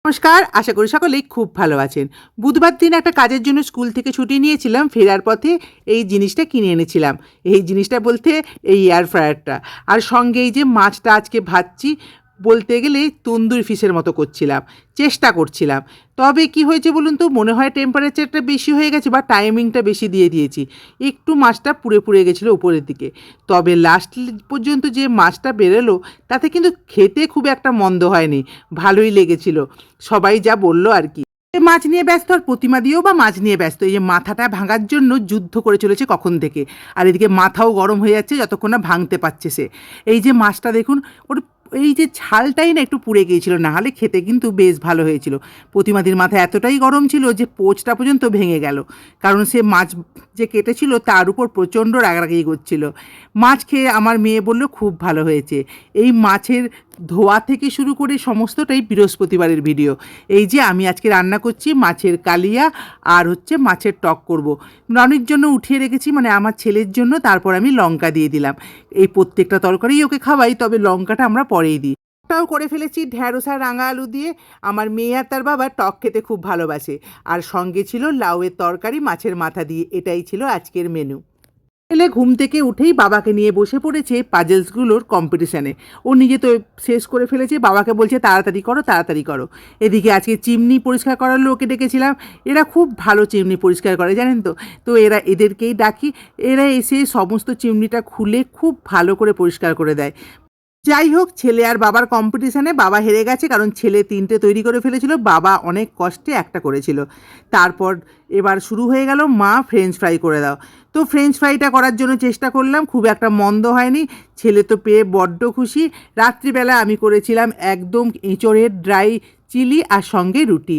নমস্কার, আশা করি সকলেই খুব ভালো আছেন। বুধবার দিন একটা কাজের জন্য স্কুল থেকে ছুটি নিয়েছিলাম। ফেরার পথে এই জিনিসটা কিনে এনেছিলাম। এই জিনিসটা বলতে এই এয়ার ফ্রায়ারটা। আর সঙ্গে এই যে মাছটা আজকে ভাজছি, বলতে গেলে তন্দুরি ফিশের মতো করছিলাম, চেষ্টা করছিলাম। তবে কি হয়েছে বলুন তো, মনে হয় টেম্পারেচারটা বেশি হয়ে গেছে বা টাইমিংটা বেশি দিয়ে দিয়েছি। একটু মাছটা পুড়ে পুড়ে গেছিলো উপরের দিকে। তবে লাস্ট পর্যন্ত যে মাছটা বেরোলো তাতে কিন্তু খেতে খুব একটা মন্দ হয়নি, ভালোই লেগেছিল। সবাই যা বললো আর কি। মাছ নিয়ে ব্যস্ত আর প্রতিমাদিও বা মাছ নিয়ে ব্যস্ত। এই যে মাথাটা ভাঙার জন্য যুদ্ধ করে চলেছে কখন থেকে, আর এদিকে মাথাও গরম হয়ে যাচ্ছে যতক্ষণ না ভাঙতে পারছে সে। এই যে মাছটা দেখুন, ওর এই যে ছালটাই না একটু পুড়ে গিয়েছিল, না হলে খেতে কিন্তু বেশ ভালো হয়েছিল। প্রতিমাদির মাথা এতটাই গরম ছিল যে পোঁচটা পর্যন্ত ভেঙে গেল, কারণ সে মাছ যে কেটেছিল তার উপর প্রচণ্ড রাগারাগি করছিল। মাছ খেয়ে আমার মেয়ে বলল খুব ভালো হয়েছে। এই মাছের ধোয়া থেকে শুরু করে সমস্তটাই বৃহস্পতিবারের ভিডিও। এই যে আমি আজকে রান্না করছি মাছের কালিয়া, আর হচ্ছে মাছের টক করব। রনির জন্য উঠিয়ে রেখেছি, মানে আমার ছেলের জন্য। তারপর আমি লঙ্কা দিয়ে দিলাম। এই প্রত্যেকটা তরকারিই ওকে খাওয়াই, তবে লঙ্কাটা আমরা পরেই দিই। টাও করে ফেলেছি ঢ্যাঁড়স আর রাঙা আলু দিয়ে। আমার মেয়ে আর তার বাবা টক খেতে খুব ভালোবাসে। আর সঙ্গে ছিল লাউয়ের তরকারি মাছের মাথা দিয়ে। এটাই ছিল আজকের মেনু। ছেলে ঘুম থেকে উঠেই বাবাকে নিয়ে বসে পড়েছে পাজলসগুলোর কম্পিটিশানে। ও নিজে তো শেষ করে ফেলেছে, বাবাকে বলছে তাড়াতাড়ি করো তাড়াতাড়ি করো। এদিকে আজকে চিমনি পরিষ্কার করার লোককে ডেকেছিলাম। এরা খুব ভালো চিমনি পরিষ্কার করে, জানেন তো। তো এদেরকেই ডাকি। এরা এসে সমস্ত চিমনিটা খুলে খুব ভালো করে পরিষ্কার করে দেয়। যাই হোক, ছেলে আর বাবার কম্পিটিশানে বাবা হেরে গেছে, কারণ ছেলে 3টে তৈরি করে ফেলেছিল, বাবা অনেক কষ্টে একটা করেছিল। তারপর এবার শুরু হয়ে গেল মা ফ্রেঞ্চ ফ্রাই করে দাও। তো ফ্রেঞ্চ ফ্রাইটা করার জন্য চেষ্টা করলাম, খুব একটা মন্দ হয়নি। ছেলে তো পেয়ে বড্ড খুশি। রাত্রিবেলা আমি করেছিলাম একদম এঁচড়ের ড্রাই চিলি আর সঙ্গে রুটি।